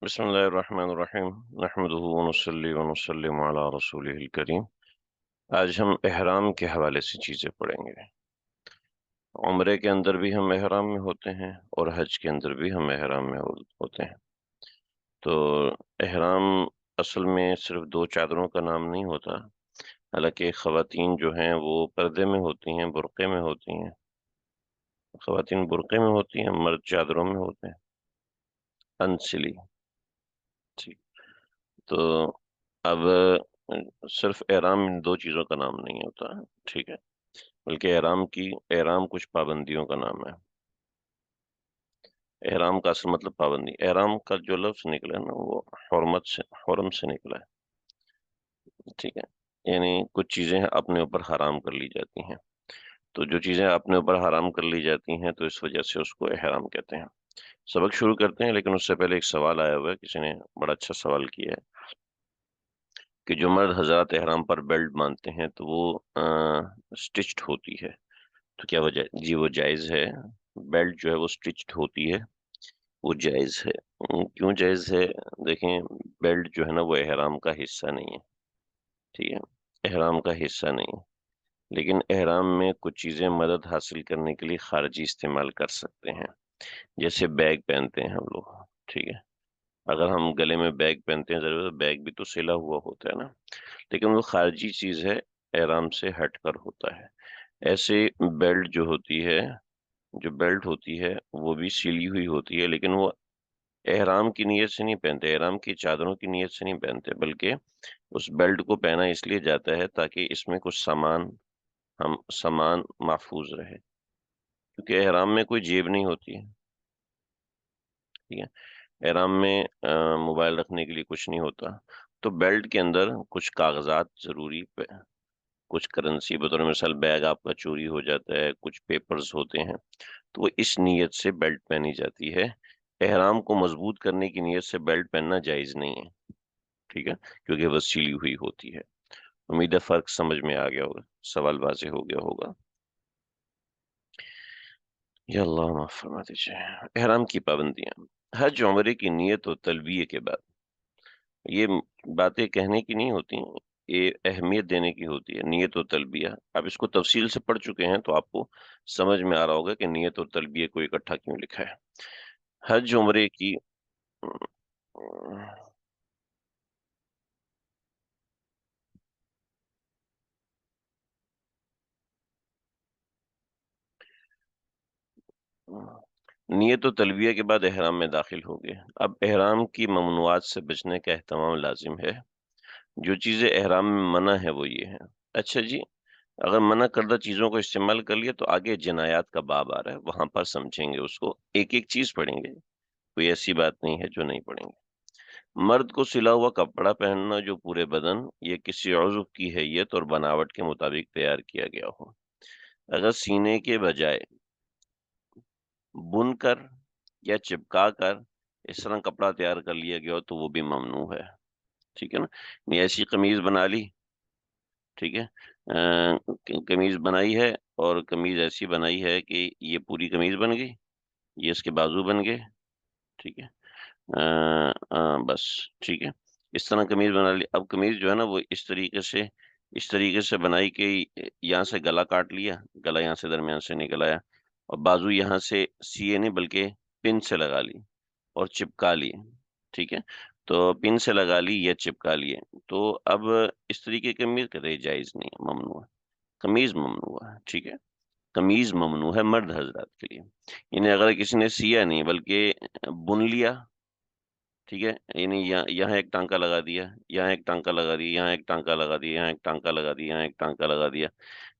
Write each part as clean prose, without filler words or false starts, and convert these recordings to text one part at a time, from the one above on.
بسم اللہ الرحمن الرحیم نحمدہ ونصلی ونسلم علی رسولہ الکریم۔ آج ہم احرام کے حوالے سے چیزیں پڑھیں گے۔ عمرے کے اندر بھی ہم احرام میں ہوتے ہیں اور حج کے اندر بھی ہم احرام میں ہوتے ہیں۔ تو احرام اصل میں صرف دو چادروں کا نام نہیں ہوتا، حالانکہ خواتین جو ہیں وہ پردے میں ہوتی ہیں، برقعے میں ہوتی ہیں۔ خواتین برقعے میں ہوتی ہیں، مرد چادروں میں ہوتے ہیں، انسلی۔ ٹھیک، تو اب صرف احرام ان دو چیزوں کا نام نہیں ہوتا، ٹھیک ہے، بلکہ احرام کچھ پابندیوں کا نام ہے۔ احرام کا اصل مطلب پابندی، احرام کا جو لفظ نکلا ہے نا وہ حرم سے نکلا ہے، ٹھیک ہے، یعنی کچھ چیزیں اپنے اوپر حرام کر لی جاتی ہیں۔ تو جو چیزیں اپنے اوپر حرام کر لی جاتی ہیں تو اس وجہ سے اس کو احرام کہتے ہیں۔ سبق شروع کرتے ہیں، لیکن اس سے پہلے ایک سوال آیا ہوا ہے، کسی نے بڑا اچھا سوال کیا ہے کہ جو مرد حضرات احرام پر بیلٹ باندھتے ہیں تو وہ سٹچڈ ہوتی ہے، تو کیا وجہ؟ جی وہ جائز ہے، بیلٹ جو ہے وہ سٹچڈ ہوتی ہے، وہ جائز ہے۔ کیوں جائز ہے؟ دیکھیں، بیلٹ جو ہے نا وہ احرام کا حصہ نہیں ہے، ٹھیک ہے، احرام کا حصہ نہیں ہے، لیکن احرام میں کچھ چیزیں مدد حاصل کرنے کے لیے خارجی استعمال کر سکتے ہیں، جیسے بیگ پہنتے ہیں ہم لوگ، ٹھیک ہے، اگر ہم گلے میں بیگ پہنتے ہیں ضرور بیگ بھی تو سلا ہوا ہوتا ہے نا، لیکن وہ خارجی چیز ہے، احرام سے ہٹ کر ہوتا ہے۔ ایسے بیلٹ جو بیلٹ ہوتی ہے وہ بھی سلی ہوئی ہوتی ہے، لیکن وہ احرام کی نیت سے نہیں پہنتے، احرام کی چادروں کی نیت سے نہیں پہنتے، بلکہ اس بیلٹ کو پہنا اس لیے جاتا ہے تاکہ اس میں کچھ سامان محفوظ رہے، کیونکہ احرام میں کوئی جیب نہیں ہوتی ہے، ٹھیک ہے، احرام میں موبائل رکھنے کے لیے کچھ نہیں ہوتا، تو بیلٹ کے اندر کچھ کاغذات ضروری، کچھ کرنسی، بطور مثال بیگ آپ کا چوری ہو جاتا ہے، کچھ پیپرز ہوتے ہیں، تو وہ اس نیت سے بیلٹ پہنی جاتی ہے۔ احرام کو مضبوط کرنے کی نیت سے بیلٹ پہننا جائز نہیں ہے، ٹھیک ہے، کیونکہ وہ سلی ہوئی ہوتی ہے۔ امید ہے فرق سمجھ میں آ گیا ہوگا، سوال واضح ہو گیا ہوگا۔ یا اللہ معاف فرما دیجیے۔ احرام کی پابندیاں، حج عمرے کی نیت و تلبیہ کے بعد، یہ باتیں کہنے کی نہیں ہوتی، یہ اہمیت دینے کی ہوتی ہے، نیت و تلبیہ۔ آپ اس کو تفصیل سے پڑھ چکے ہیں تو آپ کو سمجھ میں آ رہا ہوگا کہ نیت اور تلبیہ کو اکٹھا کیوں لکھا ہے۔ حج عمرے کی نیت و تلبیہ کے بعد احرام میں داخل ہو گئے، اب احرام کی ممنوعات سے بچنے کا اہتمام لازم ہے۔ جو چیزیں احرام میں منع ہے وہ یہ ہیں۔ اچھا جی، اگر منع کردہ چیزوں کو استعمال کر لیا تو آگے جنایات کا باب آ رہا ہے، وہاں پر سمجھیں گے اس کو، ایک ایک چیز پڑھیں گے، کوئی ایسی بات نہیں ہے جو نہیں پڑھیں گے۔ مرد کو سلا ہوا کپڑا پہننا جو پورے بدن یہ کسی عضو کی حیت اور بناوٹ کے مطابق تیار کیا گیا ہو، اگر سینے کے بجائے بن کر یا چپکا کر اس طرح کپڑا تیار کر لیا گیا ہو تو وہ بھی ممنوع ہے، ٹھیک ہے نا، نہیں ایسی قمیض بنا لی، ٹھیک ہے، قمیض بنائی ہے اور قمیض ایسی بنائی ہے کہ یہ پوری قمیض بن گئی، یہ اس کے بازو بن گئے، ٹھیک ہے، بس، ٹھیک ہے، اس طرح قمیض بنا لی۔ اب قمیض جو ہے نا وہ اس طریقے سے بنائی کہ یہاں سے گلا کاٹ لیا، گلا یہاں سے درمیان سے نکل آیا، اور بازو یہاں سے سیے نہیں بلکہ پن سے لگا لی اور چپکا لی، ٹھیک ہے، تو پن سے لگا لی یا چپکا لیے، تو اب اس طریقے کی قمیض کرے جائز نہیں ہے، ممنوع ہے، قمیض ممنوع ہے، ٹھیک ہے، قمیض ممنوع ہے مرد حضرات کے لیے، یعنی اگر کسی نے سیا نہیں بلکہ بن لیا، ٹھیک ہے، یعنی یہاں ایک ٹانکا لگا دیا، یہاں ایک ٹانکا لگا دیا، یہاں ایک ٹانکا لگا دیا، یہاں ایک ٹانکا لگا دیا، یہاں ایک ٹانکا لگا دیا،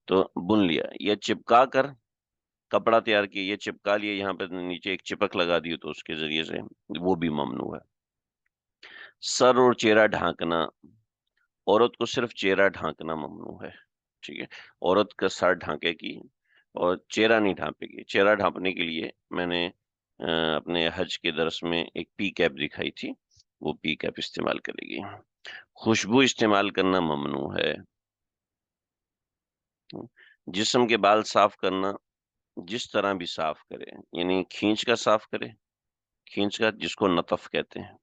تو بن لیا، یا چپکا کر کپڑا تیار کیا، یہ چپکا لیا، یہاں پہ نیچے ایک چپک لگا دی تو اس کے ذریعے سے وہ بھی ممنوع ہے۔ سر اور چہرہ ڈھانکنا، عورت کو صرف چہرہ ڈھانکنا ممنوع ہے، ٹھیک ہے، عورت کا سر ڈھانکے گی اور چہرہ نہیں ڈھانپے گی۔ چہرہ ڈھانپنے کے لیے میں نے اپنے حج کے درس میں ایک پی کیپ دکھائی تھی، وہ پی کیپ استعمال کرے گی۔ خوشبو استعمال کرنا ممنوع ہے۔ جسم کے بال صاف کرنا جس طرح بھی صاف کرے، یعنی کھینچ کا صاف کرے، کھینچ کا جس کو نطف کہتے ہیں،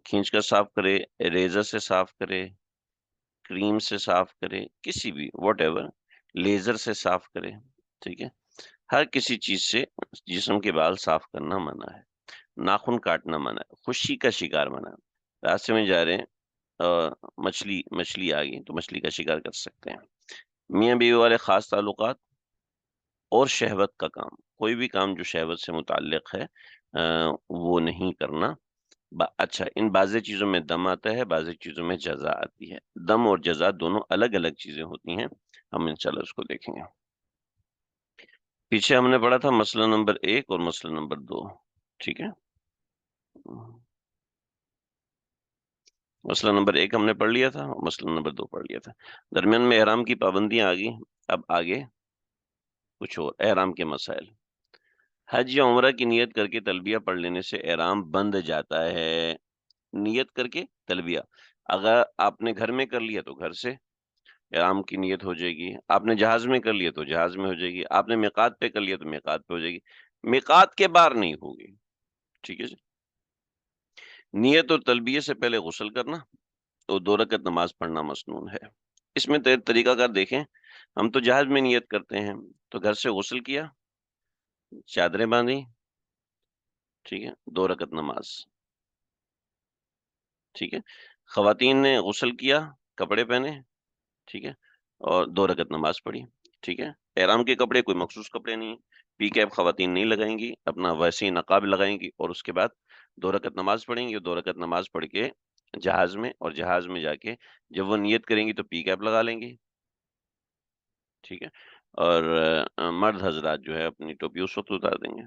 کھینچ کر صاف کرے، ریزر سے صاف کرے، کریم سے صاف کرے، کسی بھی واٹ ایور، لیزر سے صاف کرے، ٹھیک ہے، ہر کسی چیز سے جسم کے بال صاف کرنا منع ہے، ناخن کاٹنا منع ہے، خوشی کا شکار منع ہے، راستے میں جا رہے ہیں مچھلی آ گئی تو مچھلی کا شکار کر سکتے ہیں، میاں بیوی والے خاص تعلقات اور شہوت کا کام، کوئی بھی کام جو شہوت سے متعلق ہے وہ نہیں کرنا۔ اچھا، ان بعض چیزوں میں دم آتا ہے، بعض چیزوں میں جزا آتی ہے، دم اور جزا دونوں الگ الگ چیزیں ہوتی ہیں، ہم انشاءاللہ اس کو دیکھیں گے۔ پیچھے ہم نے پڑھا تھا مسئلہ نمبر 1 اور مسئلہ نمبر 2، ٹھیک ہے، مسئلہ نمبر 1 ہم نے پڑھ لیا تھا، مسئلہ نمبر 2 پڑھ لیا تھا۔ درمیان میں احرام کی پابندیاں آ گئی، اب آگے کچھ اور احرام کے مسائل۔ حج یا عمرہ کی نیت کر کے تلبیہ پڑھ لینے سے احرام بند جاتا ہے، نیت کر کے تلبیہ، اگر آپ نے گھر میں کر لیا تو گھر سے احرام کی نیت ہو جائے گی، آپ نے جہاز میں کر لیا تو جہاز میں ہو جائے گی، آپ نے میقات پہ کر لیا تو میقات پہ ہو جائے گی، میقات کے باہر نہیں ہوگی، ٹھیک ہے جی۔ نیت اور تلبیہ سے پہلے غسل کرنا اور 2 رکعت نماز پڑھنا مسنون ہے۔ اس میں طریقہ کار دیکھیں، ہم تو جہاز میں نیت کرتے ہیں، تو گھر سے غسل کیا، چادریں باندھی، ٹھیک ہے، 2 رکعت نماز، ٹھیک ہے، خواتین نے غسل کیا، کپڑے پہنے، ٹھیک ہے، اور 2 رکعت نماز پڑھی، ٹھیک ہے۔ احرام کے کپڑے کوئی مخصوص کپڑے نہیں ہیں، پی کیپ خواتین نہیں لگائیں گی، اپنا ویسے ہی نقاب لگائیں گی، اور اس کے بعد 2 رکعت نماز پڑھیں گی، اور 2 رکعت نماز پڑھ کے جہاز میں، اور جہاز میں جا کے جب وہ نیت کریں گی تو پی کیپ لگا لیں گی، ٹھیک ہے، اور مرد حضرات جو ہے اپنی ٹوپی اس وقت اتار دیں گے۔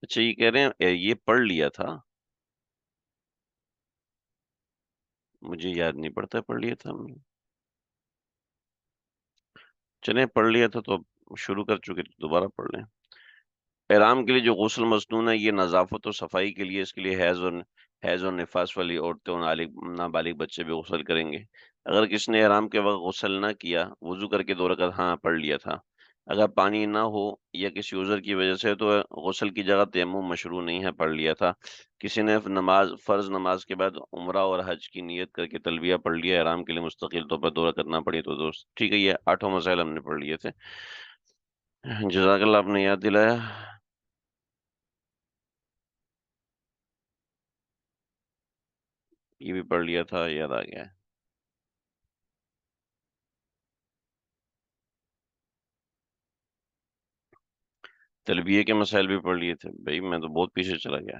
اچھا، یہ کہہ رہے ہیں یہ پڑھ لیا تھا، مجھے یاد نہیں پڑتا پڑھ لیا تھا ہم نے، چلیں پڑھ لیا تھا تو اب شروع کر چکے تو دوبارہ پڑھ لیں۔ احرام کے لیے جو غسل مسنون ہے یہ نظافت و صفائی کے لیے، اس کے لیے حیض اور نفاس والی عورتیں اور نابالغ بچے بھی غسل کریں گے۔ اگر کسی نے احرام کے وقت غسل نہ کیا، وضو کر کے 2 رکعت ہاں پڑھ لیا تھا، اگر پانی نہ ہو یا کسی عذر کی وجہ سے، تو غسل کی جگہ تیمم مشروع نہیں ہے، پڑھ لیا تھا۔ کسی نے فرض نماز کے بعد عمرہ اور حج کی نیت کر کے تلبیہ پڑھ لیا، احرام کے لیے مستقل طور پر 2 رکعت نہ پڑھی تو دوست ٹھیک ہے، یہ 8 مسائل ہم نے پڑھ لیے تھے، جزاک اللہ، آپ نے یاد دلایا۔ یہ بھی پڑھ لیا تھا، یاد آ گیا ہے۔ تلبیہ کے مسائل بھی پڑھ لیے تھے بھائی، میں تو بہت پیچھے چلا گیا۔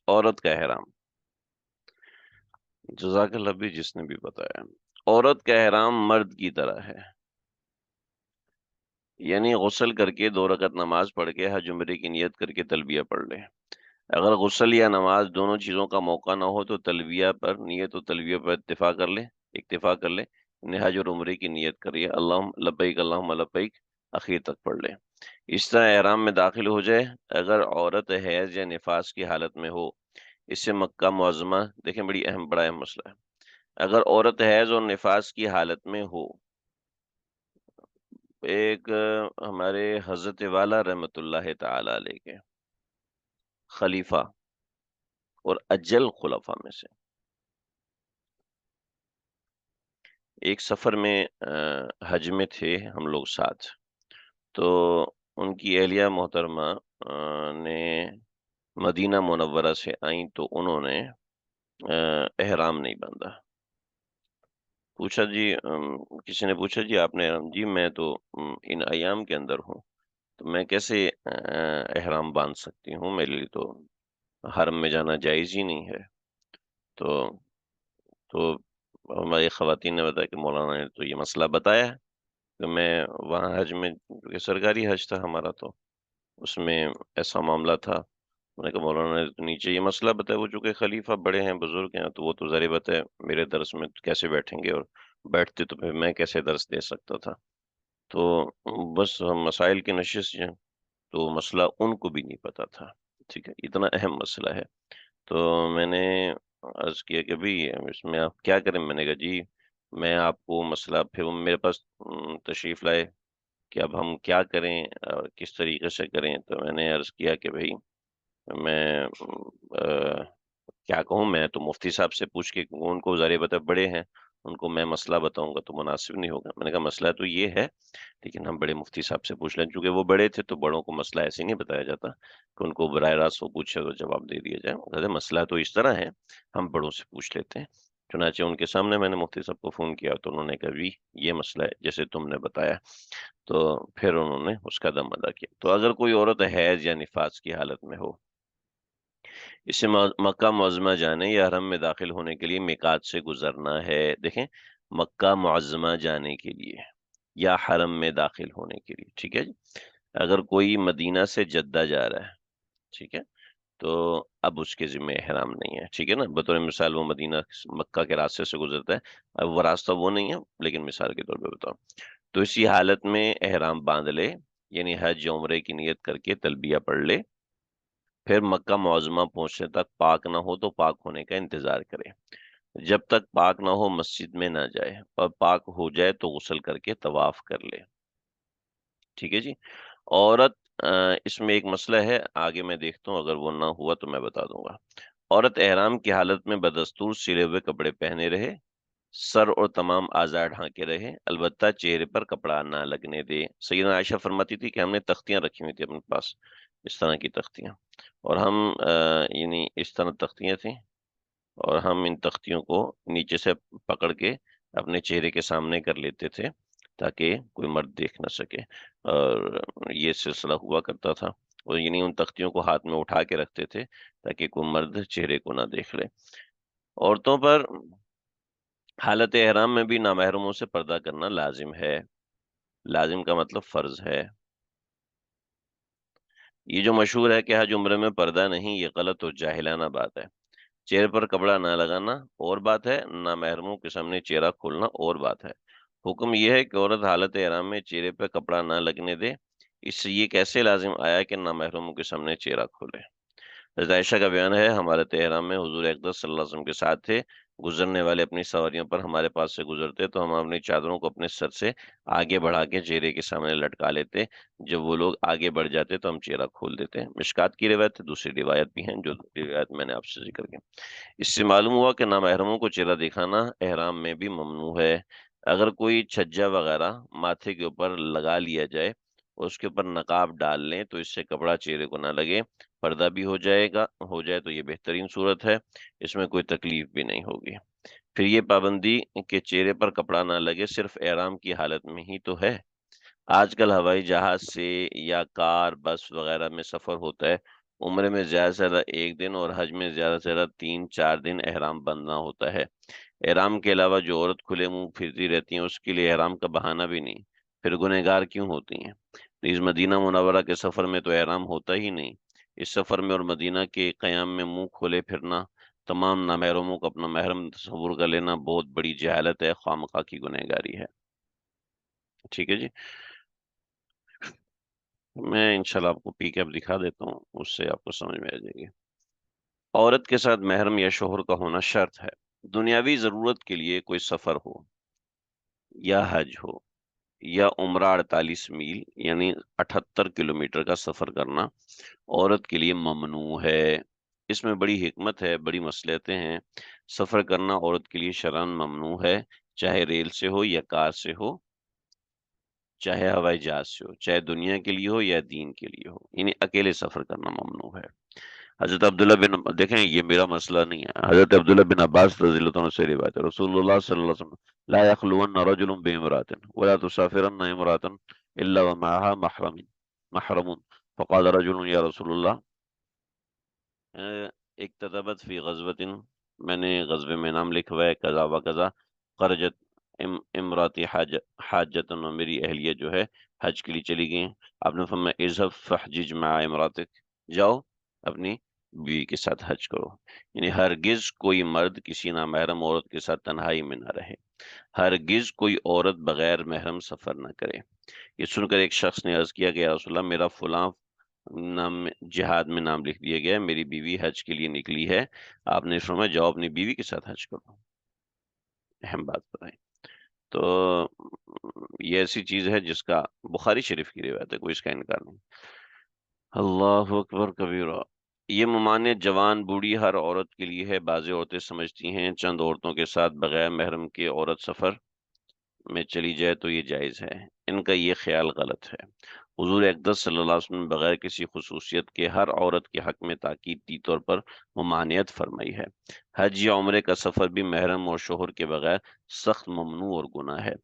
عورت کا احرام، جزاک اللہ بھی جس نے بھی بتایا، عورت کا احرام مرد کی طرح ہے، یعنی غسل کر کے 2 رکعت نماز پڑھ کے حج عمرے کی نیت کر کے تلبیہ پڑھ لے۔ اگر غسل یا نماز دونوں چیزوں کا موقع نہ ہو تو تلبیہ پر، نیت و تلبیہ پر اکتفا کر لے، یعنی حج اور عمرے کی نیت کریے، اللہم لبیک اللہم لبیک، اخیر تک پڑھ لے۔ اس طرح احرام میں داخل ہو جائے، اگر عورت حیض یا نفاس کی حالت میں ہو، اس سے مکہ معظمہ، دیکھیں بڑا اہم مسئلہ ہے، اگر عورت حیض اور نفاس کی حالت میں ہو، ایک ہمارے حضرت والا رحمت اللہ تعالی علیہ کے خلیفہ اور اجل خلفاء میں سے، ایک سفر میں حج میں تھے ہم لوگ ساتھ، تو ان کی اہلیہ محترمہ نے مدینہ منورہ سے آئیں تو انہوں نے احرام نہیں باندھا، پوچھا جی کسی نے پوچھا جی آپ نے احرام، جی میں تو ان ایام کے اندر ہوں، تو میں کیسے احرام باندھ سکتی ہوں، میرے لیے تو حرم میں جانا جائز ہی نہیں ہے۔ تو تو ہماری خواتین نے بتایا کہ مولانا نے تو یہ مسئلہ بتایا ہے، کہ میں وہاں حج میں، کیونکہ سرکاری حج تھا ہمارا، تو اس میں ایسا معاملہ تھا، میں نے کہا مولانا نے تو نیچے یہ مسئلہ بتایا، وہ چونکہ خلیفہ بڑے ہیں، بزرگ ہیں، تو وہ تو ظاہر بات ہے میرے درس میں کیسے بیٹھیں گے، اور بیٹھتے تو پھر میں کیسے درس دے سکتا تھا، تو بس ہم مسائل کی نشست ہیں، تو مسئلہ ان کو بھی نہیں پتا تھا، ٹھیک ہے، اتنا اہم مسئلہ ہے، تو میں نے عرض کیا کہ بھئی اس میں آپ کیا کریں، میں نے کہا جی میں آپ کو مسئلہ، پھر وہ میرے پاس تشریف لائے کہ اب ہم کیا کریں اور کس طریقے سے کریں، تو میں نے عرض کیا کہ بھئی میں کیا کہوں، میں تو مفتی صاحب سے پوچھ کے، ان کو ذریعہ بتا بڑے ہیں، ان کو میں مسئلہ بتاؤں گا تو مناسب نہیں ہوگا. میں نے کہا مسئلہ تو یہ ہے، لیکن ہم بڑے مفتی صاحب سے پوچھ لیں. چونکہ وہ بڑے تھے تو بڑوں کو مسئلہ ایسے نہیں بتایا جاتا کہ ان کو براہ راست وہ پوچھے تو جواب دے دیا جائے. وہ کہتے ہیں مسئلہ تو اس طرح ہے، ہم بڑوں سے پوچھ لیتے ہیں. چنانچہ ان کے سامنے میں نے مفتی صاحب کو فون کیا تو انہوں نے کہا بھی یہ مسئلہ ہے جیسے تم نے بتایا. تو پھر انہوں نے اس کا دم ادا کیا. تو اگر کوئی عورت حیض یا نفاس کی حالت میں ہو، اسے مکہ معظمہ جانے یا حرم میں داخل ہونے کے لیے میقات سے گزرنا ہے. دیکھیں، مکہ معظمہ جانے کے لیے یا حرم میں داخل ہونے کے لیے، ٹھیک ہے جی. اگر کوئی مدینہ سے جدہ جا رہا ہے، ٹھیک ہے، تو اب اس کے ذمہ احرام نہیں ہے. ٹھیک ہے نا، بطور مثال وہ مدینہ مکہ کے راستے سے گزرتا ہے، اب وہ راستہ وہ نہیں ہے، لیکن مثال کے طور پہ بتاؤ، تو اسی حالت میں احرام باندھ لے، یعنی حج یا عمرے کی نیت کر کے تلبیہ پڑھ لے. پھر مکہ معظمہ پہنچنے تک پاک نہ ہو تو پاک ہونے کا انتظار کرے. جب تک پاک نہ ہو مسجد میں نہ جائے، اور پاک ہو جائے تو غسل کر کے طواف کر لے. ٹھیک ہے جی. عورت اس میں ایک مسئلہ ہے، آگے میں دیکھتا ہوں، اگر وہ نہ ہوا تو میں بتا دوں گا. عورت احرام کی حالت میں بدستور سلے ہوئے کپڑے پہنے رہے، سر اور تمام اعضاء ڈھانکے رہے، البتہ چہرے پر کپڑا نہ لگنے دے. سیدنا عائشہ فرماتی تھی کہ ہم نے تختیاں رکھی ہوئی تھی اپنے پاس، اس طرح کی تختیاں، اور ہم یعنی اس طرح تختیاں تھیں، اور ہم ان تختیوں کو نیچے سے پکڑ کے اپنے چہرے کے سامنے کر لیتے تھے تاکہ کوئی مرد دیکھ نہ سکے. اور یہ سلسلہ ہوا کرتا تھا، اور یعنی ان تختیوں کو ہاتھ میں اٹھا کے رکھتے تھے تاکہ کوئی مرد چہرے کو نہ دیکھ لے. عورتوں پر حالت احرام میں بھی نامحرموں سے پردہ کرنا لازم ہے. لازم کا مطلب فرض ہے. یہ جو مشہور ہے کہ حج عمرے میں پردہ نہیں، یہ غلط اور جاہلانہ بات ہے. چہرے پر کپڑا نہ لگانا اور بات ہے، نامحرموں کے سامنے چہرہ کھولنا اور بات ہے. حکم یہ ہے کہ عورت حالت احرام میں چہرے پہ کپڑا نہ لگنے دے. اس سے یہ کیسے لازم آیا کہ نامحرموں کے سامنے چہرہ کھولے؟ حضرت عائشہ کا بیان ہے، ہمارے احرام میں حضور اقدس صلی اللہ علیہ وسلم کے ساتھ تھے. گزرنے والے اپنی سواریوں پر ہمارے پاس سے گزرتے تو ہم اپنی چادروں کو اپنے سر سے آگے بڑھا کے چہرے کے سامنے لٹکا لیتے. جب وہ لوگ آگے بڑھ جاتے تو ہم چہرہ کھول دیتے. مشکات کی روایت ہے، دوسری روایت بھی ہیں جو روایت میں نے آپ سے ذکر کی. اس سے معلوم ہوا کہ نامحرموں کو چہرہ دکھانا احرام میں بھی ممنوع ہے. اگر کوئی چھجا وغیرہ ماتھے کے اوپر لگا لیا جائے اور اس کے اوپر نقاب ڈال لیں تو اس سے کپڑا چہرے کو نہ لگے، پردہ بھی ہو جائے تو یہ بہترین صورت ہے، اس میں کوئی تکلیف بھی نہیں ہوگی. پھر یہ پابندی کہ چہرے پر کپڑا نہ لگے صرف احرام کی حالت میں ہی تو ہے. آج کل ہوائی جہاز سے یا کار بس وغیرہ میں سفر ہوتا ہے، عمرے میں زیادہ سے زیادہ 1 دن اور حج میں زیادہ سے زیادہ 3-4 دن احرام بندنا ہوتا ہے. احرام کے علاوہ جو عورت کھلے منہ پھرتی رہتی ہیں اس کے لیے احرام کا بہانہ بھی نہیں. پھر گنہگار کیوں ہوتی ہیں؟ اس مدینہ منورہ کے سفر میں تو احرام ہوتا ہی نہیں. اس سفر میں اور مدینہ کے قیام میں منہ کھولے پھرنا، تمام نامحرموں کو اپنا محرم تصور کر لینا بہت بڑی جہالت ہے، خواہ کی گنہگاری ہے. ٹھیک ہے جی. میں انشاءاللہ آپ کو پی کے اب دکھا دیتا ہوں، اس سے آپ کو سمجھ میں آ جائے گی. عورت کے ساتھ محرم یا شوہر کا ہونا شرط ہے. دنیاوی ضرورت کے لیے کوئی سفر ہو، یا حج ہو، یا عمرہ 48 میل یعنی 78 کلومیٹر کا سفر کرنا عورت کے لیے ممنوع ہے. اس میں بڑی حکمت ہے، بڑی مصلحتیں ہیں. سفر کرنا عورت کے لیے شرعاً ممنوع ہے، چاہے ریل سے ہو یا کار سے ہو، چاہے ہوائی جہاز سے ہو، چاہے دنیا کے لیے ہو یا دین کے لیے ہو، یعنی اکیلے سفر کرنا ممنوع ہے. حضرت عبداللہ بن، دیکھیں یہ میرا مسئلہ نہیں ہے، حضرت عبداللہ بن عباس رضی اللہ عنہ سے روایت ہے، رسول اللہ صلی اللہ علیہ وسلم لا يخلون رجل بامرأة ولا تسافرن امرأة الا ومعها محرم فقال رجل یا رسول اللہ اکتتبت فی غزوۃ، میں نے غزوے میں نام لکھوایا کذا و کذا، خرجت امراتی حاجت، میری اہلیہ جو ہے حج کے لیے چلی گئی. آپ نے فرمایا اذهب فحجج مع امراتک، جاؤ اپنی بیوی کے ساتھ حج کرو. یعنی ہرگز کوئی مرد کسی نامحرم عورت کے ساتھ تنہائی میں نہ رہے، ہرگز کوئی عورت بغیر محرم سفر نہ کرے. یہ سن کر ایک شخص نے عرض کیا کہ یا رسول اللہ، میرا فلاں نام جہاد میں نام لکھ دیا گیا ہے، میری بیوی حج کے لیے نکلی ہے. آپ نے فرمایا جاؤ اپنی بیوی کے ساتھ حج کرو. اہم بات بتائیں. تو یہ ایسی چیز ہے جس کا بخاری شریف کی روایت ہے، کوئی اس کا انکار نہیں. اللہ اکبر کبیرہ. یہ ممانعت جوان بوڑھی ہر عورت کے لیے ہے۔ بعض عورتیں سمجھتی ہیں چند عورتوں کے ساتھ بغیر محرم کے عورت سفر میں چلی جائے تو یہ جائز ہے۔ ان کا یہ خیال غلط ہے۔ حضور اقدس صلی اللہ علیہ وسلم نے بغیر کسی خصوصیت کے ہر عورت کے حق میں تاکیدی طور پر ممانعت فرمائی ہے۔ حج یا عمرے کا سفر بھی محرم اور شوہر کے بغیر سخت ممنوع اور گناہ ہے۔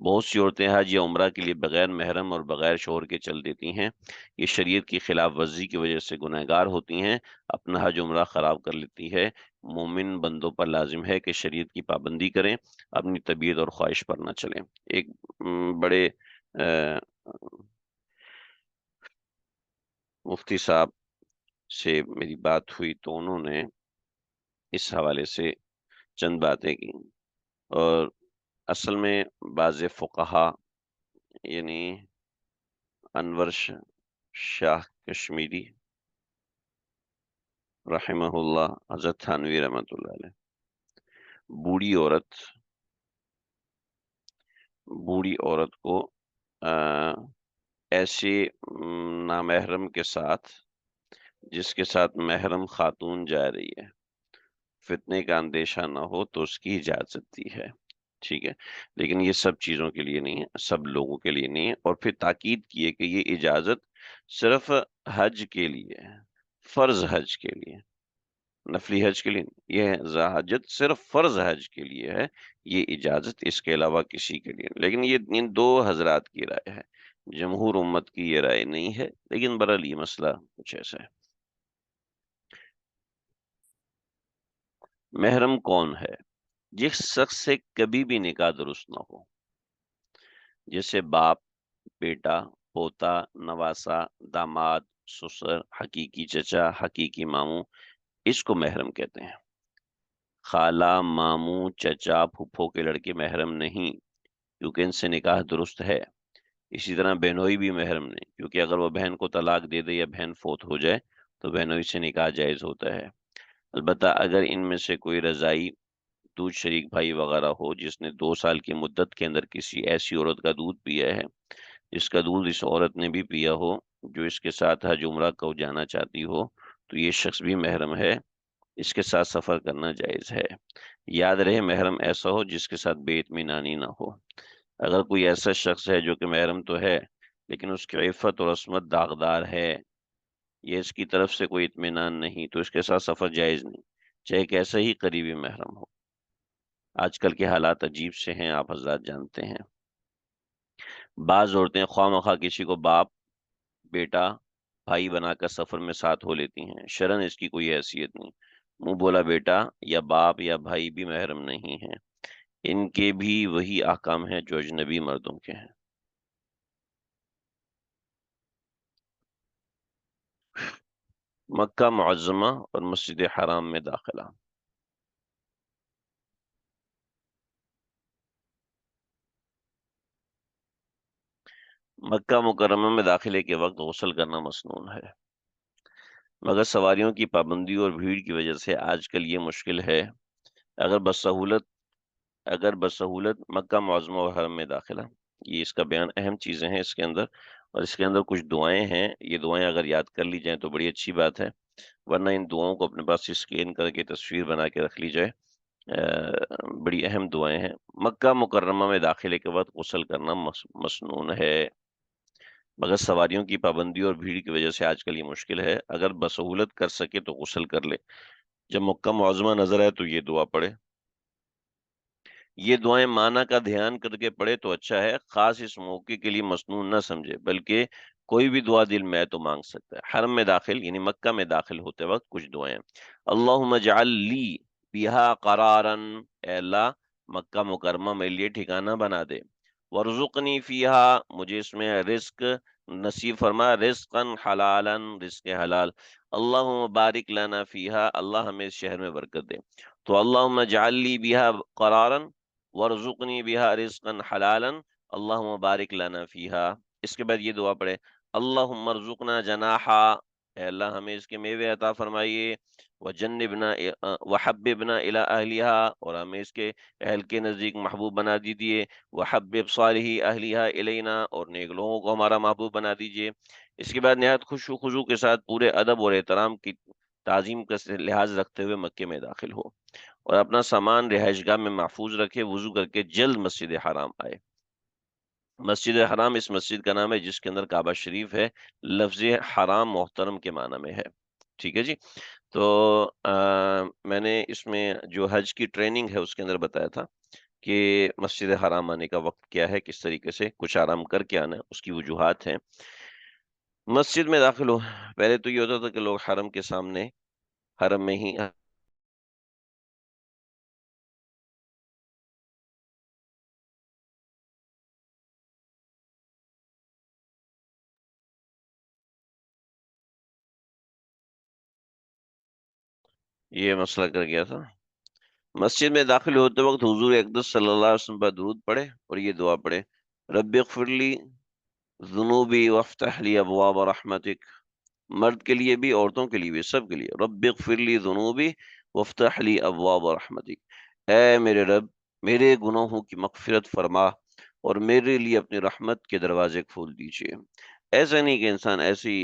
بہت سی عورتیں حج یا عمرہ کے لیے بغیر محرم اور بغیر شوہر کے چل دیتی ہیں۔ یہ شریعت کی خلاف ورزی کی وجہ سے گنہگار ہوتی ہیں، اپنا حج عمرہ خراب کر لیتی ہے۔ مومن بندوں پر لازم ہے کہ شریعت کی پابندی کریں، اپنی طبیعت اور خواہش پر نہ چلیں۔ ایک بڑے مفتی صاحب سے میری بات ہوئی تو انہوں نے اس حوالے سے چند باتیں کی، اور اصل میں بعض فقہا یعنی انور شاہ کشمیری رحمہ اللہ، حضرت تھانوی رحمۃ اللہ علیہ، بوڑھی عورت کو ایسے نامحرم کے ساتھ جس کے ساتھ محرم خاتون جا رہی ہے، فتنے کا اندیشہ نہ ہو تو اس کی اجازت دی ہے، ٹھیک ہے، لیکن یہ سب چیزوں کے لیے نہیں ہے، سب لوگوں کے لیے نہیں ہے۔ اور پھر تاکید کی ہے کہ یہ اجازت صرف حج کے لیے ہے، فرض حج کے لیے، نفلی حج کے لیے نہیں۔ یہ حجت صرف فرض حج کے لیے ہے، یہ اجازت اس کے علاوہ کسی کے لیے نہیں۔ لیکن یہ ان دو حضرات کی رائے ہے، جمہور امت کی یہ رائے نہیں ہے، لیکن برحال یہ مسئلہ کچھ ایسا ہے۔ محرم کون ہے؟ جس شخص سے کبھی بھی نکاح درست نہ ہو، جیسے باپ، بیٹا، پوتا، نواسا، داماد، سسر، حقیقی چچا، حقیقی ماموں، اس کو محرم کہتے ہیں۔ خالہ، ماموں، چچا، پھپھو کے لڑکے محرم نہیں، کیونکہ ان سے نکاح درست ہے۔ اسی طرح بہنوئی بھی محرم نہیں، کیونکہ اگر وہ بہن کو طلاق دے دے یا بہن فوت ہو جائے تو بہنوئی سے نکاح جائز ہوتا ہے۔ البتہ اگر ان میں سے کوئی رضائی دودھ شریک بھائی وغیرہ ہو جس نے 2 سال کی مدت کے اندر کسی ایسی عورت کا دودھ پیا ہے جس کا دودھ اس عورت نے بھی پیا ہو، جو اس کے ساتھ حج عمرہ کو جانا چاہتی ہو، تو یہ شخص بھی محرم ہے، اس کے ساتھ سفر کرنا جائز ہے۔ یاد رہے محرم ایسا ہو جس کے ساتھ بے اطمینانی نہ ہو۔ اگر کوئی ایسا شخص ہے جو کہ محرم تو ہے لیکن اس کی عفت اور عصمت داغدار ہے، یہ اس کی طرف سے کوئی اطمینان نہیں، تو اس کے ساتھ سفر جائز نہیں، چاہے کیسا ہی قریبی محرم ہو۔ آج کل کے حالات عجیب سے ہیں، آپ حضرات جانتے ہیں۔ بعض عورتیں خواہ مخواہ کسی کو باپ، بیٹا، بھائی بنا کر سفر میں ساتھ ہو لیتی ہیں، شرعاً اس کی کوئی حیثیت نہیں۔ منہ بولا بیٹا یا باپ یا بھائی بھی محرم نہیں ہیں، ان کے بھی وہی احکام ہیں جو اجنبی مردوں کے ہیں۔ مکہ معظمہ اور مسجد حرام میں داخلہ۔ مکہ مکرمہ میں داخلے کے وقت غسل کرنا مسنون ہے، مگر سواریوں کی پابندی اور بھیڑ کی وجہ سے آج کل یہ مشکل ہے۔ اگر بسہولت اگر بسہولت مکہ معظمہ اور حرم میں داخلہ، یہ اس کا بیان، اہم چیزیں ہیں اس کے اندر، اور اس کے اندر کچھ دعائیں ہیں، یہ دعائیں اگر یاد کر لی جائیں تو بڑی اچھی بات ہے، ورنہ ان دعاؤں کو اپنے پاس اسکین کر کے تصویر بنا کے رکھ لی جائے۔ بڑی اہم دعائیں ہیں۔ مکہ مکرمہ میں داخلے کے وقت غسل کرنا مسنون ہے، مگر سواریوں کی پابندی اور بھیڑ کی وجہ سے آج کل یہ مشکل ہے۔ اگر بسہولت کر سکے تو غسل کر لے، جب مکہ معظمہ نظر آئے تو یہ دعا پڑھے۔ یہ دعائیں معنی کا دھیان کر کے پڑھے تو اچھا ہے، خاص اس موقع کے لیے مسنون نہ سمجھے، بلکہ کوئی بھی دعا دل میں ہے تو مانگ سکتا ہے۔ حرم میں داخل یعنی مکہ میں داخل ہوتے وقت کچھ دعائیں: اللہم اجعل لی بہا قرارا، اے اللہ مکہ مکرمہ میرے لیے ٹھکانہ بنا دے، وارزقنی فیہا، مجھے اس میں رزق نصیب فرما، رزقا حلالا، رزق حلال، اللہم بارک لنا فیہا، اللہ ہمیں اس شہر میں برکت دے۔ تو اللہم اجعل لی بہا قرارا وارزقنی بہا رزقا حلالا اللہم بارک لنا فیہا۔ اس کے بعد یہ دعا پڑھے: اللہم ارزقنا جناحا، اے اللہ ہمیں اس کے میوے عطا فرمائیے، وجنبنا وحببنا الی اہلیہا، اور ہمیں اس کے اہل کے نزدیک محبوب بنا دیجیے، وحبب صالحی اہلیہا الینا، اور نیک لوگوں کو ہمارا محبوب بنا دیجیے۔ اس کے بعد نہایت خشوع و خضوع کے ساتھ پورے ادب اور احترام کی تعظیم کا لحاظ رکھتے ہوئے مکے میں داخل ہو اور اپنا سامان رہائش گاہ میں محفوظ رکھے، وضو کر کے جلد مسجد حرام آئے۔ مسجد حرام اس مسجد کا نام ہے جس کے اندر کعبہ شریف ہے، لفظ حرام محترم کے معنی میں ہے، ٹھیک ہے جی۔ تو میں نے اس میں جو حج کی ٹریننگ ہے اس کے اندر بتایا تھا کہ مسجد حرام آنے کا وقت کیا ہے، کس طریقے سے کچھ آرام کر کے آنا ہے، اس کی وجوہات ہیں۔ مسجد میں داخل ہو، پہلے تو یہ ہوتا تھا کہ لوگ حرم کے سامنے، حرم میں ہی، یہ مسئلہ کر گیا تھا۔ مسجد میں داخل ہوتے وقت حضور اقدس صلی اللہ علیہ وسلم پر درود پڑھے اور یہ دعا پڑھے، رب اغفر لی ذنوبی وافتح لی ابواب رحمتک، مرد کے لیے بھی عورتوں کے لیے بھی سب کے لیے، رب اغفر لی ذنوبی وافتح لی ابواب رحمتک، اے میرے رب میرے گناہوں کی مغفرت فرما اور میرے لیے اپنی رحمت کے دروازے کھول دیجیے۔ ایسا نہیں کہ انسان ایسی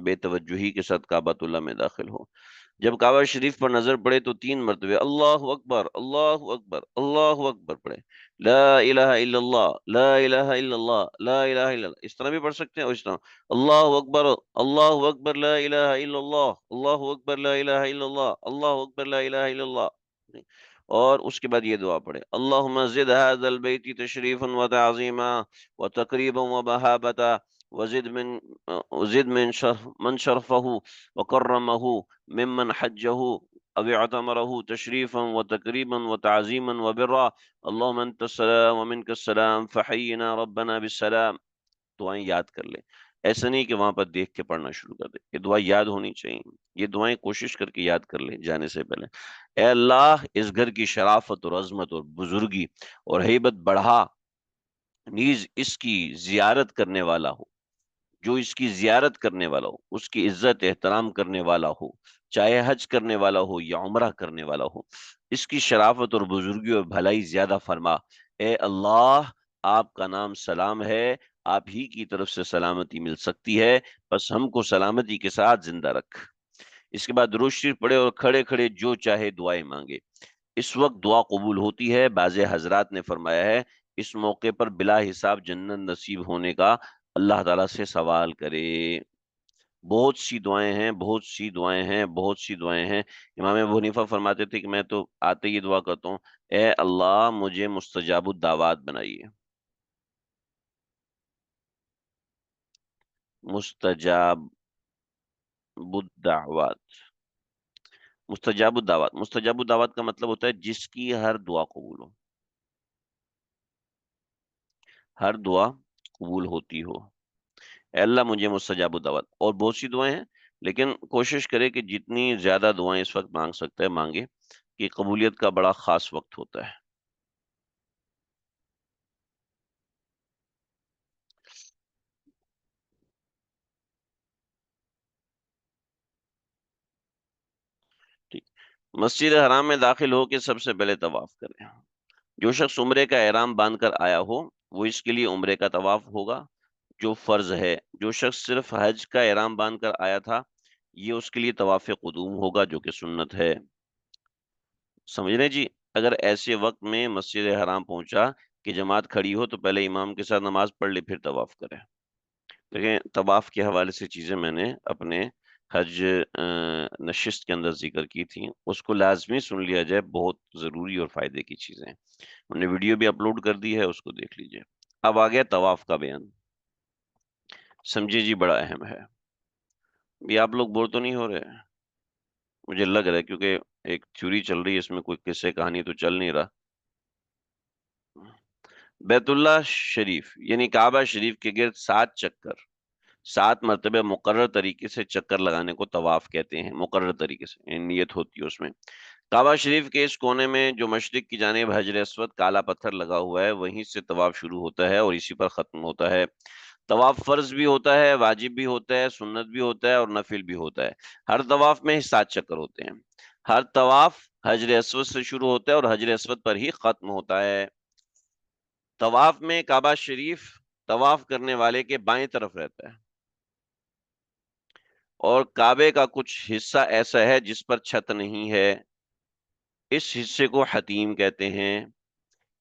بے توجہی کے ساتھ کعبۃ اللہ میں داخل ہو۔ جب کعبہ شریف پر نظر پڑے تو 3 مرتبہ اللہ اکبر اللہ اکبر اللہ اکبر پڑھے، لا الہ الا اللہ لا الہ الا اللہ لا الہ الا اللہ، اس طرح بھی پڑھ سکتے ہیں اور اس طرح اللہ اکبر لا الہ الا اللہ اللہ اکبر لا الہ الا اللہ اللہ اکبر لا الہ الا اللہ، اور اس کے بعد یہ دعا پڑھے، اللہم زد هذا البیت تشریفا وتعظیما وتقریبا ومہابتا وزد من من شرفه وکرمه ممن حجه او اعتمره تشریفا وتقریبا وتعظیما وبرا، اللهم انت السلام ومنك السلام فحینا ربنا بالسلام۔ دعائیں یاد کر لیں، ایسا نہیں کہ وہاں پر دیکھ کے پڑھنا شروع کر دیں، یہ دعائیں یاد ہونی چاہیے، یہ دعائیں کوشش کر کے یاد کر لیں جانے سے پہلے۔ اے اللہ اس گھر کی شرافت اور عظمت اور بزرگی اور ہیبت بڑھا، نیز اس کی زیارت کرنے والا ہو، جو اس کی زیارت کرنے والا ہو، اس کی عزت احترام کرنے والا ہو، چاہے حج کرنے والا ہو یا عمرہ کرنے والا ہو، اس کی شرافت اور بزرگی اور بھلائی زیادہ فرما۔ اے اللہ آپ کا نام سلام ہے، آپ ہی کی طرف سے سلامتی مل سکتی ہے، بس ہم کو سلامتی کے ساتھ زندہ رکھ۔ اس کے بعد درود شریف پڑھے اور کھڑے کھڑے جو چاہے دعائیں مانگے۔ اس وقت دعا قبول ہوتی ہے، بعض حضرات نے فرمایا ہے اس موقع پر بلا حساب جنت نصیب ہونے کا اللہ تعالیٰ سے سوال کرے۔ بہت سی دعائیں ہیں، بہت سی دعائیں ہیں، بہت سی دعائیں ہیں۔ امام ابو حنیفہ فرماتے تھے کہ میں تو آتے ہی دعا کرتا ہوں، اے اللہ مجھے مستجاب الدعوات بنائیے، مستجاب الدعوات، مستجاب الدعوات کا مطلب ہوتا ہے جس کی ہر دعا قبول ہو، ہر دعا قبول ہوتی ہو۔ اے اللہ مجھے مستجاب الدعوات، اور بہت سی دعائیں ہیں، لیکن کوشش کرے کہ جتنی زیادہ دعائیں اس وقت مانگ سکتا ہے مانگے، کہ قبولیت کا بڑا خاص وقت ہوتا ہے۔ ٹھیک، مسجد حرام میں داخل ہو کے سب سے پہلے طواف کریں۔ جو شخص عمرے کا احرام باندھ کر آیا ہو وہ اس کے لیے عمرے کا طواف ہوگا جو فرض ہے۔ جو شخص صرف حج کا احرام باندھ کر آیا تھا یہ اس کے لیے طواف قدوم ہوگا جو کہ سنت ہے۔ سمجھ رہے جی؟ اگر ایسے وقت میں مسجد حرام پہنچا کہ جماعت کھڑی ہو تو پہلے امام کے ساتھ نماز پڑھ لے پھر طواف کرے۔ دیکھیں طواف کے حوالے سے چیزیں میں نے اپنے حج نشست کے اندر ذکر کی تھی، اس کو لازمی سن لیا جائے، بہت ضروری اور فائدے کی چیزیں ہیں۔ ہم نے ویڈیو بھی اپلوڈ کر دی ہے، اس کو دیکھ لیجئے۔ اب آ گیا طواف کا بیان، سمجھے جی، بڑا اہم ہے۔ بھی آپ لوگ بور تو نہیں ہو رہے؟ مجھے لگ رہا ہے کیونکہ ایک تھیوری چل رہی ہے، اس میں کوئی قصے کہانی تو چل نہیں رہا۔ بیت اللہ شریف یعنی کعبہ شریف کے گرد 7 چکر، 7 مرتبہ مقرر طریقے سے چکر لگانے کو طواف کہتے ہیں، مقرر طریقے سے، یعنی نیت ہوتی ہے اس میں۔ کعبہ شریف کے اس کونے میں جو مشرق کی جانب حجر اسود کالا پتھر لگا ہوا ہے وہیں سے طواف شروع ہوتا ہے اور اسی پر ختم ہوتا ہے۔ طواف فرض بھی ہوتا ہے، واجب بھی ہوتا ہے، سنت بھی ہوتا ہے اور نفل بھی ہوتا ہے۔ ہر طواف میں 7 چکر ہوتے ہیں۔ ہر طواف حجر اسود سے شروع ہوتا ہے اور حجر اسود پر ہی ختم ہوتا ہے۔ طواف میں کعبہ شریف طواف کرنے والے کے بائیں طرف رہتا ہے اور کعبے کا کچھ حصہ ایسا ہے جس پر چھت نہیں ہے، اس حصے کو حتیم کہتے ہیں۔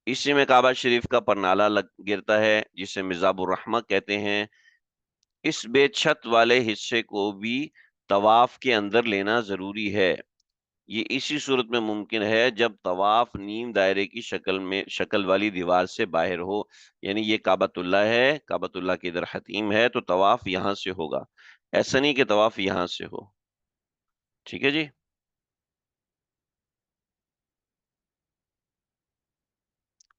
اسی میں کعبہ شریف کا پرنالہ گرتا ہے جسے مزاب الرحمہ کہتے ہیں۔ اس بے چھت والے حصے کو بھی طواف کے اندر لینا ضروری ہے۔ یہ اسی صورت میں ممکن ہے جب طواف نیم دائرے کی شکل والی دیوار سے باہر ہو، یعنی یہ کعبۃ اللہ ہے، کعبۃ اللہ کے ادھر حتیم ہے، تو طواف یہاں سے ہوگا، ایسا نہیں کہ طواف یہاں سے ہو۔ ٹھیک ہے جی۔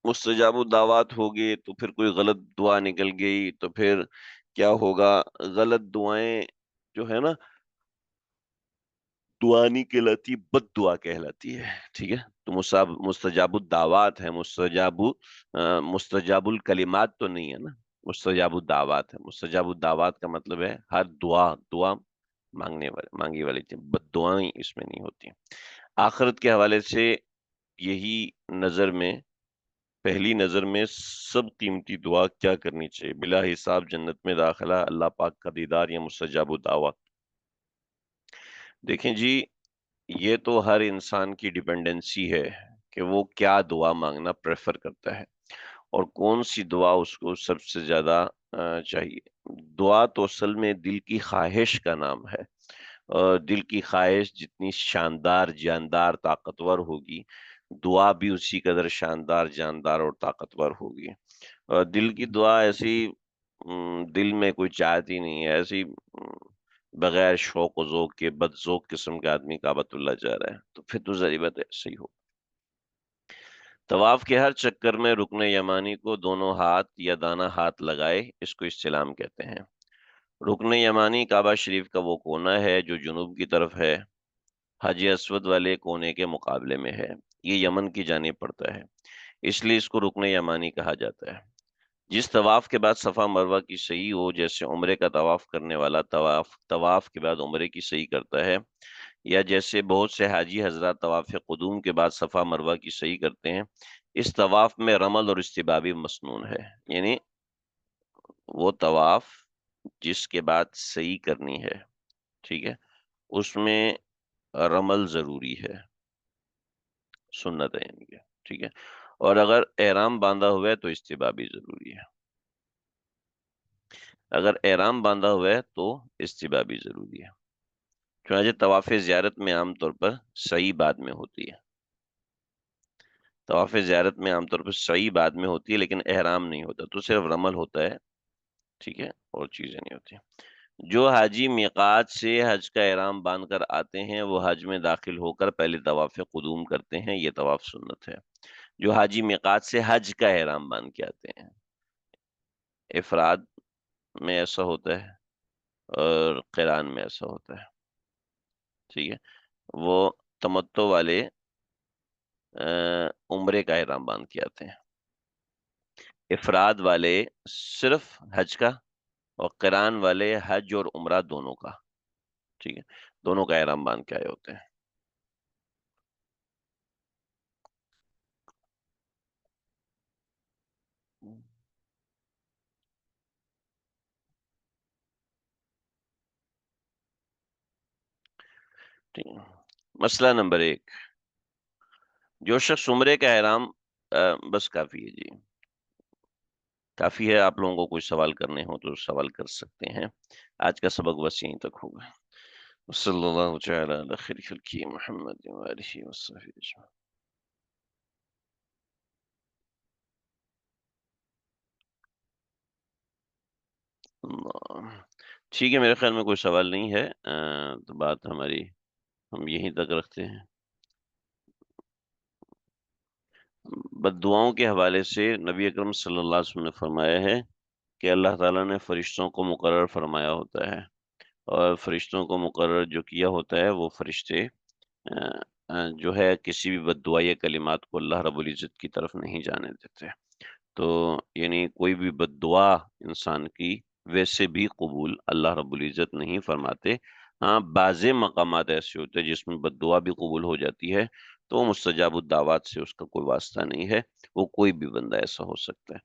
مستجاب الدعوات ہوگی تو پھر کوئی غلط دعا نکل گئی تو پھر کیا ہوگا؟ غلط دعائیں جو ہے نا، دعا نہیں کہلاتی، بد دعا کہلاتی ہے۔ ٹھیک ہے، تو مستجاب الدعوات ہے، مستجاب الکلمات تو نہیں ہے نا، مستجاب الدعوات ہے۔ مستجاب الدعوات کا مطلب ہے ہر دعا مانگی والی تھی، بد دعائیں اس میں نہیں ہوتی۔ آخرت کے حوالے سے یہی نظر میں، پہلی نظر میں سب قیمتی دعا کیا کرنی چاہیے؟ بلا حساب جنت میں داخلہ، اللہ پاک کا دیدار یا مستجاب الدعوات؟ دیکھیں جی، یہ تو ہر انسان کی ڈیپینڈنسی ہے کہ وہ کیا دعا مانگنا پریفر کرتا ہے اور کون سی دعا اس کو سب سے زیادہ چاہیے۔ دعا تو اصل میں دل کی خواہش کا نام ہے، اور دل کی خواہش جتنی شاندار، جاندار، طاقتور ہوگی، دعا بھی اسی قدر شاندار، جاندار اور طاقتور ہوگی۔ اور دل کی دعا ایسی دل میں کوئی چاہتی نہیں ہے، ایسی بغیر شوق و ذوق کے بد ذوق قسم کے آدمی کعبۃ اللہ جا رہا ہے تو پھر تو ظاہر بات ہے صحیح ہو۔ طواف کے ہر چکر میں رکن یمانی کو دونوں ہاتھ یا دانا ہاتھ لگائے، اس کو استلام کہتے ہیں۔ رکن یمانی کعبہ شریف کا وہ کونا ہے جو جنوب کی طرف ہے، حج اسود والے کونے کے مقابلے میں ہے۔ یہ یمن کی جانب پڑتا ہے، اس لیے اس کو رکن یمانی کہا جاتا ہے۔ جس طواف کے بعد صفا مروہ کی صحیح ہو، جیسے عمرے کا طواف کرنے والا طواف کے بعد عمرے کی صحیح کرتا ہے، یا جیسے بہت سے حاجی حضرات طواف قدوم کے بعد صفا مروہ کی صحیح کرتے ہیں، اس طواف میں رمل اور استبابی مسنون ہے۔ یعنی وہ طواف جس کے بعد صحیح کرنی ہے، ٹھیک ہے، اس میں رمل ضروری ہے، سنت ہے یعنی کہ، ٹھیک ہے، اور اگر احرام باندھا ہوا ہے تو استبابی ضروری ہے۔ اگر احرام باندھا ہوا ہے تو استبابی ضروری ہے۔ چنانچہ طواف زیارت میں عام طور پر صحیح بعد میں ہوتی ہے، طواف زیارت میں عام طور پر صحیح بعد میں ہوتی ہے، لیکن احرام نہیں ہوتا، تو صرف رمل ہوتا ہے، ٹھیک ہے، اور چیزیں نہیں ہوتی۔ جو حاجی میقات سے حج کا احرام باندھ کر آتے ہیں وہ حج میں داخل ہو کر پہلے طواف قدوم کرتے ہیں، یہ طواف سنت ہے۔ جو حاجی میقات سے حج کا احرام باندھ کے آتے ہیں، افراد میں ایسا ہوتا ہے اور قران میں ایسا ہوتا ہے، ٹھیک ہے، وہ تمتع والے عمرے کا احرام باندھ کے آتے ہیں، افراد والے صرف حج کا، اور قران والے حج اور عمرہ دونوں کا، ٹھیک ہے، دونوں کا احرام باندھ کے آئے ہوتے ہیں۔ ٹھیک ہے۔ مسئلہ نمبر 1، جو شخص عمرے کا احرام بس کافی ہے جی، کافی ہے۔ آپ لوگوں کو کوئی سوال کرنے ہو تو سوال کر سکتے ہیں، آج کا سبق بس یہیں تک ہوگا۔ صلی اللہ تعالی علی خیر خلقہ محمد وآلہ وصحبہ اجمعین۔ ٹھیک ہے، میرے خیال میں کوئی سوال نہیں ہے، تو بات ہماری ہم یہیں تک رکھتے ہیں۔ بد دعاؤں کے حوالے سے نبی اکرم صلی اللہ علیہ وسلم نے فرمایا ہے کہ اللہ تعالیٰ نے فرشتوں کو مقرر فرمایا ہوتا ہے، اور فرشتوں کو مقرر جو کیا ہوتا ہے وہ فرشتے جو ہے کسی بھی بد دعا یا کلمات کو اللہ رب العزت کی طرف نہیں جانے دیتے۔ تو یعنی کوئی بھی بد دعا انسان کی ویسے بھی قبول اللہ رب العزت نہیں فرماتے۔ ہاں، بعض مقامات ایسے ہوتے ہیں جس میں بد دعا بھی قبول ہو جاتی ہے، تو وہ مستجاب الدعوات سے اس کا کوئی واسطہ نہیں ہے، وہ کوئی بھی بندہ ایسا ہو سکتا ہے۔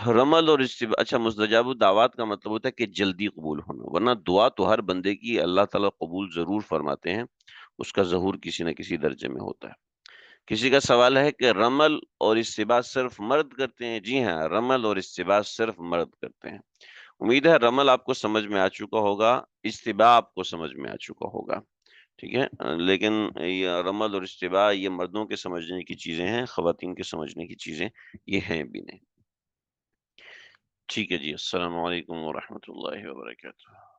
رمل اور استباء، اچھا مستجاب الدعوات کا مطلب ہوتا ہے کہ جلدی قبول ہونا، ورنہ دعا تو ہر بندے کی اللہ تعالیٰ قبول ضرور فرماتے ہیں، اس کا ظہور کسی نہ کسی درجے میں ہوتا ہے۔ کسی کا سوال ہے کہ رمل اور استباء صرف مرد کرتے ہیں؟ جی ہاں، رمل اور استباء صرف مرد کرتے ہیں۔ امید ہے رمل آپ کو سمجھ میں آ چکا ہوگا، استباء آپ کو سمجھ میں آ چکا ہوگا، ٹھیک ہے۔ لیکن یہ رمل اور استباء یہ مردوں کے سمجھنے کی چیزیں ہیں، خواتین کے سمجھنے کی چیزیں یہ ہیں بھی نہیں۔ ٹھیک ہے جی، السلام علیکم ورحمۃ اللہ وبرکاتہ۔